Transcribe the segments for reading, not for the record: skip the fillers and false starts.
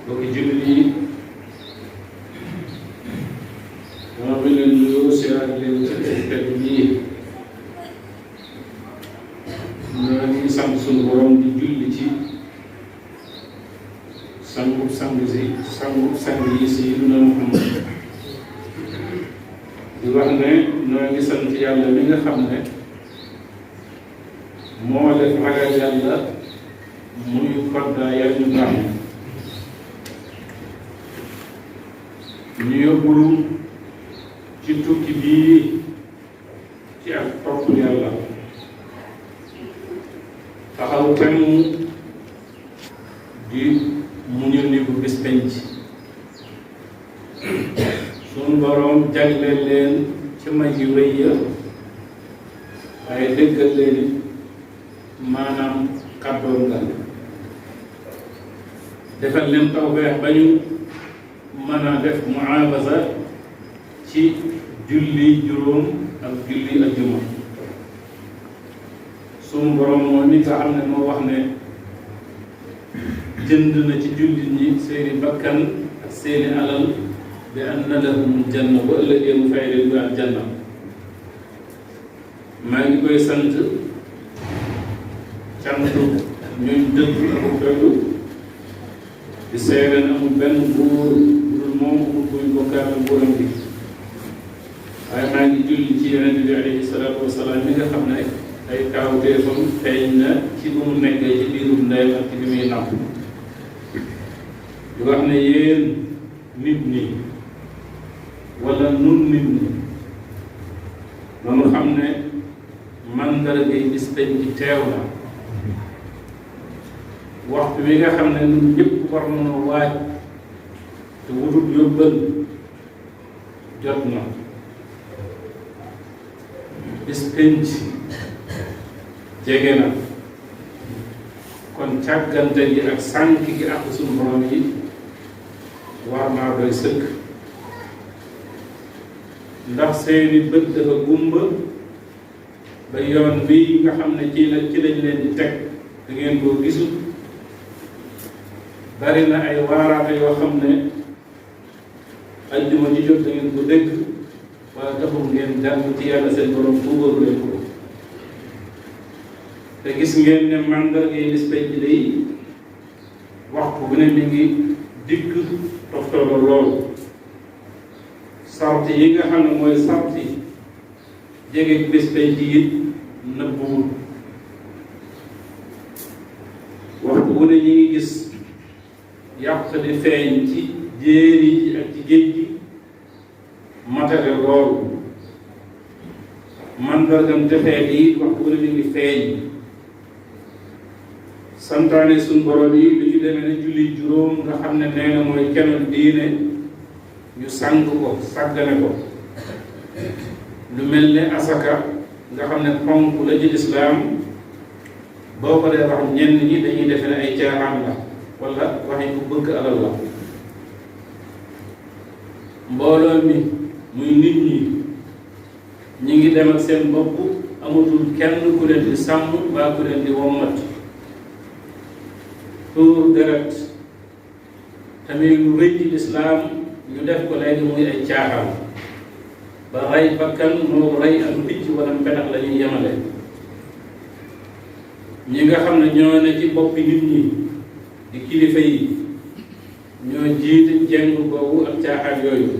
bokki jullit yi maa ngi leen nuyoo siyaar leen ci tedd bii ñoo ngi sant suñu borom di julli ci sangub sang yi Sayyidina Muhammad di wax ne ñoo ngi sant yàlla mi nga xam ne moo def ragal yàlla muy koddaa yal ñu baax ñu yóbbulu ci tukki bii ci ak topp yàlla taxaw temm di muñu ni bu bis penc sunu boroom jagleel leen ci may yu rëy ya waaye dëggal leen maanaam kàddoon nga defal leen tawfeex ba ñu mën a def muawaza ci julli juróom ak julli ajjuma sunu borom moom mi nga xam ne moo wax ne jënd na ci jullit ñi seeni bakkan ak seeni alal bi anna lahum janna ba ëllëgee mu fay leen ak janna maa ngi koy sant cantu ñuñ dëgg ak doylu di seere na amul benn buur budul moom amul kuy bokkaat ak borom bi waaye maa ngi julli ci yonent bi alayhi salaatu wasalaam mi nga xam ne ay kaawteefam feeñ na ci bu mu nekkee ci biirum ndeyam ak ci bi muy naw di wax ne yéen nit ñi wala nun nit ñi noonu xam ne mandarga yi bis peñ ci teew na waxtu wi nga xam ne ñun ñëpp war nañoo waaj te wutut yóbbal jot na bis penc jege na kon càggante gi ak sànk gi ak suñu borom yi war naa doy sëkk ndax seeni bët dafa gumba ba yoon bii nga xam ne ci lañ leen di teg da ngeen koo gisul bari na ay waaraate yoo xam ne ajjuma ji jot da ngeen ko dégg wala taxul ngeen jàng ci yàlla seen borom tuubalu leen ko te gis ngeen ne mandarga yi bis penc day waxtu bu ne mi ngi dikk toftoo loolu sarti yi nga xam ne mooy sarti jege bis penc yi nëbbuwul waxtu bu ne ñi ngi gis yàq di feeñ ci jéeri ji ak ci géej gi matériel loolu mandargam defee yi waxtu bu ne mi ngi feeñ santaane suñ borom yi lu ci demee ne julli juróom nga xam ne nee na mooy kenn diine ñu sànk ko sàggane ko lu mel ne asaka nga xam ne ponk la ci lislaam boo ko dee wax ñenn ñi dañuy defe ne ay caaxaan la wala waxi ku bëgg alal la mbooloo mi muy nit ñi ñi ngi dem ak seen bopp amatul kenn ku leen di sàmm mbaa ku leen di wommat tuur deret tamit lu rëy ci lislaam ñu def ko léegi muy ay caaxaan ba rey bakkan moo rey ak picc wala mpedax la ñuy yemale ñi nga xam ne ñoo ne ci boppi nit ñi di kilifa yi ñoo jiite jeng boobu ak caaxaan yooyu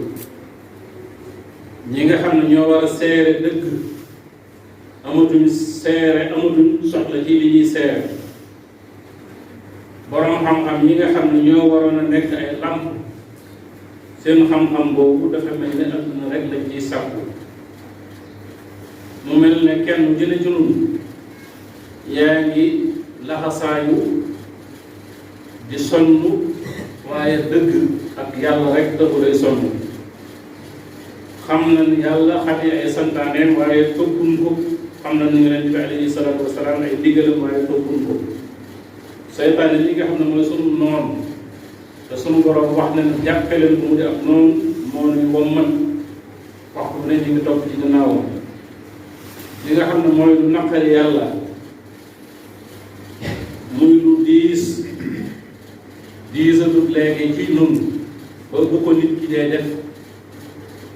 ñi nga xam ne ñoo war a seere dëgg amatuñ soxla ci li ñuy seere borom xam-xam ñi nga xam ne ñoo waroon a nekk ay làmp seen xam-xam boobu dafa mel ne adduna rek lañ ciy sàkku mu mel ne kenn jële ci nun yaa ngi laxasaayu di sonn waaye dëgg ak yàlla rek dafa lay sonn xam na ni yàlla xamee ay santaaneem waaye toppuñ ko xam na ni Yonent bi alayhi salaatu wasalaam ay diggalam waaye toppuñ ko seytaane li nga xam ne mooy sunu noon te sunu borom wax na ne jàppe leen ko mu di ab noonu moo nuy wommat waxtu bu ne ñu ngi topp ci gannaawam li nga xam ne mooy lu naqari yàlla muy lu diis diisatut léegi ci nun ba bu ko nit ki dee def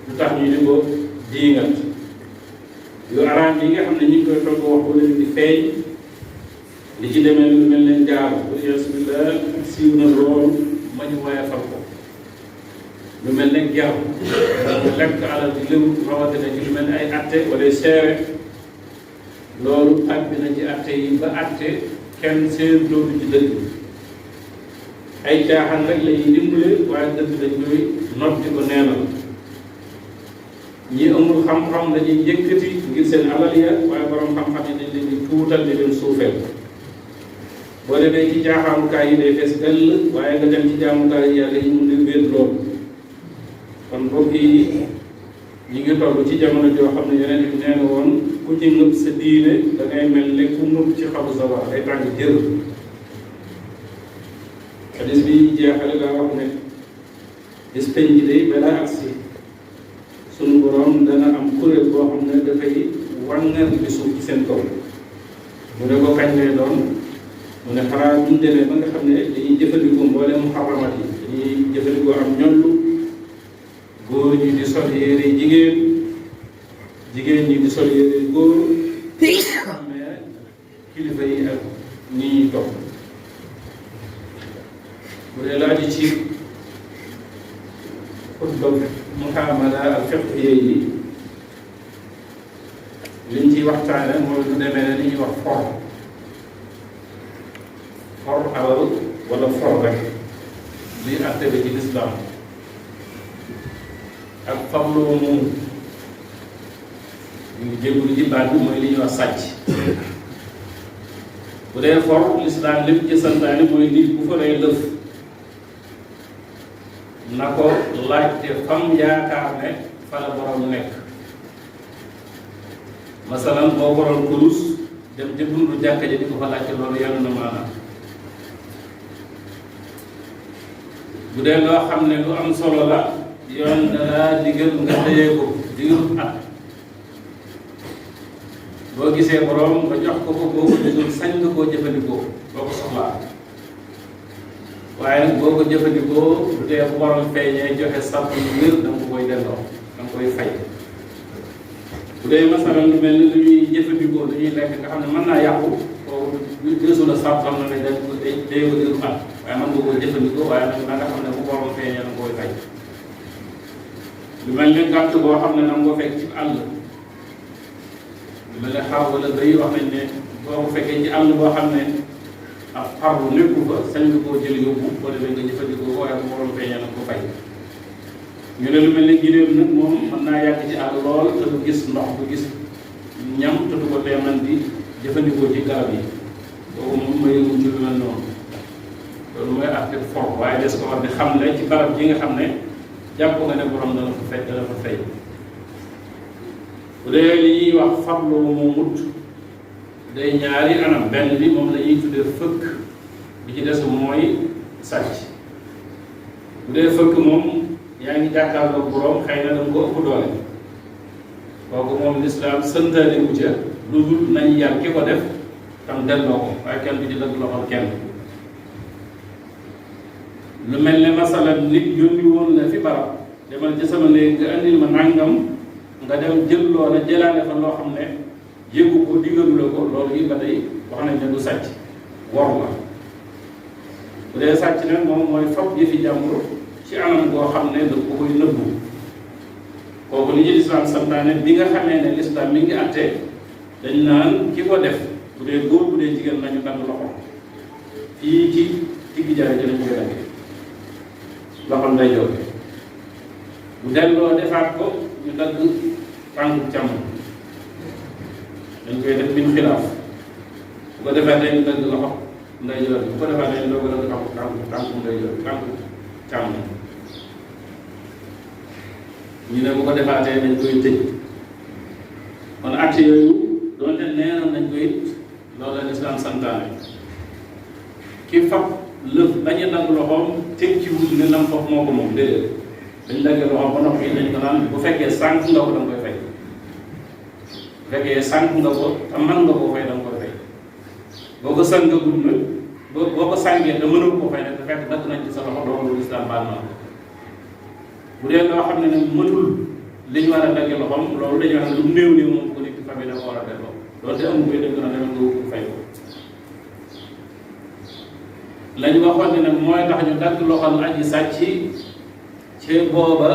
lu tax ñu di ko diingat yu araam yi nga xam ne ñu ngi koy togg wax wala ñu di feeñ li ci demee lu mel ne njaaru yasubillah siiw na lool ma ñu waaye fal ko lu mel ne ger lekk alal di léwu rawatina ci lu mel ne ay atte wala seere loolu àgg na ci atte yi ba atte kenn seen doodu ci dëgg ay caaxaan rek la ñuy dimbale waaye dëgg dañ koy notti ko neenal ñi amul xam-xam dañuy yëkkati ngir seen alal ya waaye borom xam-xam yi dañ leen di tuutal di leen suufeel boo demee ci jaaxaamukaay yi day fees dell waaye nga dem ci jaamukaay yi yàlla yi mun di wéet loolu kon mbokk yi ñi ngi toll ci jamono joo xam ne yeneen bi nee na woon ku ci ngëb sa diine da ngay mel ne ku ngëb ci xabu sawar day tàng jër xadis bi jeexale daa wax ne bis penc day balaa agsi sunu borom dana am kuréel boo xam ne dafay wàngar bi suuf ci seen kaw mu ne ko kañ lay doon mu ne xanaa buñ demee ba nga xam ne dañuy jëfandikoo mboolem muharramat yi dañuy jëfandikoo am ñollu góor ñi di sol yére jigéen jigéen ñi di sol yére góor mais kilifa yi ak ni ñuy topp bu dee laaj ci xutba muhaamala ak fiqhiyya yi liñ ciy waxtaane mooy lu demee ne li ñuy wax for alal wala for rek liy àtte bi ci lislaam ak farloo moom ñu ngi jégalu ci baat bi mooy li ñuy wax sàcc bu dee for lislaam lépp ci santaane mooy nit bu fa lay lëf na ko laajte fam yaakaar ne fa la borom nekk masalan boo borom kurus dem ca buntu jàkka ja di ko fa laajte loolu yàlla na maanaam bu dee loo xam ne lu am solo la yoon dalaa digal nga tëyee ko digalu at boo gisee borom nga jox ko ko boo ko digal sañ nga koo jëfandikoo boo ko soxlaa waaye nag boo ko jëfandikoo bu dee bu borom feeñee joxe sàpp yu wér da nga ko koy delloo da nga koy fay bu dee masalan lu mel ni lu ñuy jëfandikoo lu ñuy lekk nga xam ne mën naa yàqu kooku desu la sàpp xam na ne dañ ko day ko digalu at waaye mën nga koo jëfandikoo waaye nag na nga xam ne bu borom feeñee da nga koy fay lu mel ne gàtt boo xam ne na nga ko fekk ci àll lu mel ne xaw wala bëy wax nañ ne boo ko fekkee ci àll boo xam ne ak xarlu nekku fa sañ nga koo jël yóbbu boo demee nga jëfandikoo ko waaye bu borom feeñee na ko fay ñu ne lu mel ne giléem nag moom mën naa yàgg ci àll lool te du gis ndox du gis ñam te du ko tee man di jëfandikoo ci garab yi boobu moom ma yëngu ci lu mel noonu loolu mooy acte for waaye des ko war di xam ne ci barab yi nga xam ne jàpp nga ne borom dana fa fay dana fa fay bu dee li ñuy wax farlu moomut day ñaari anam benn bi moom la ñuy tuddee fëkk bi ci des mooy sàcc bu dee fëkk moom yaa ngi jàkkaarloo borom xëy na danga ko ëpp doole kooku moom lislaam santaane wu ca lu dul nañ yar ki ko def tam delloo ko waaye kenn bi di dëgg loxol kenn lu mel ne masalan nit yónni woon la fi barab demal ci sama néeg nga andil ma nàngam nga dem jël loola jëlaale fa loo xam ne yëgu ko digalu la ko loolu yi ba tey wax nañ ne du sàcc wor la bu dee sàcc nag moom mooy fab yëfi jàmbur ci anam goo xam ne da ko koy nëbbu kooku li ñu lislaam santaane bi nga xamee ne lislaam mi ngi àttee dañ naan ki ko def bu dee góor bu dee jigéen nañu dagg loxo fii ci digg jaare ci lañ koy daggee loxo nday joor bu delloo defaat ko ñu dagg tànku càmm dañ koy def min xilaaf bu ko defaatee ñu dagg loxo nday joor bu ko defaatee ñu doog a dagg tànku nday joor tànku càmm ñu ne bu ko defaatee dañ koy tëj kon acte yooyu doonte neenoon nañ koy loolu la lislaam santaane ki fab lëf bañ a dagg loxoom teg ci wut ne lam foofu moo ko moom déedéet dañ daggee loxoom ba noppi dañ ko naan bu fekkee sànq nga ko da nga koy fay bu fekkee sànq nga ko te mën nga koo fay da nga koy fay boo ko sànq nga gudd nag boo ko sàngee te mënul ko fay nag te fekk dagg nañ ci sa loxo loolu lislaam baal na bu dee loo xam ne nag mënul li ñu war a dagge loxoom loolu dañuy wax ne lu néew nii moom ko nit ki famille da ko war a delloo loolu te amu koy dëgg na demal nga ko fay ko lañ waxoon ne nag mooy tax ñu dagg loxol aji sàcc ci booba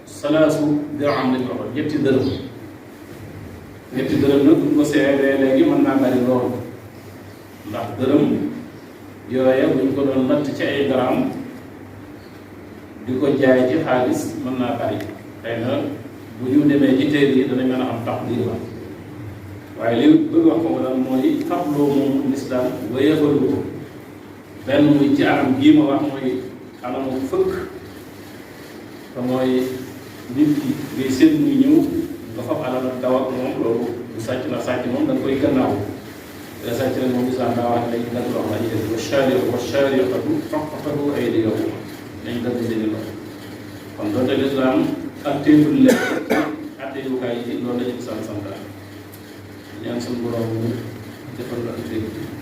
salaasu dirham lañ waxoon ñetti dërëm nag buñ ko seetee léegi mën naa bari loolu ndax dërëm yooye buñ ko doon natt ci ay gramme di ko jaay ci xaalis mën naa bari xëy na bu ñu demee ci téere yi danañ mën a am tax diir ba waaye li bëgg wax ko daal mooy fabloo moom lislaam wéyafalu ko benn muy ci anam gii ma wax mooy anamu fëkk te mooy nit ki ngay seen muy ñëw nga fab alal ak daw ak moom loolu bu sàcc na sàcc moom da nga koy gannaaw te sàcc rek moom lislaam daa wax dañ dagg loxo lañu def wa shaariqatu faqta'u aydiyahum dañ dagg seeni loxo kon doonte lislaam atteewul lekk atteewukaay yi loolu la ñu sant santaan ñaan suñu borom defal la ak dégg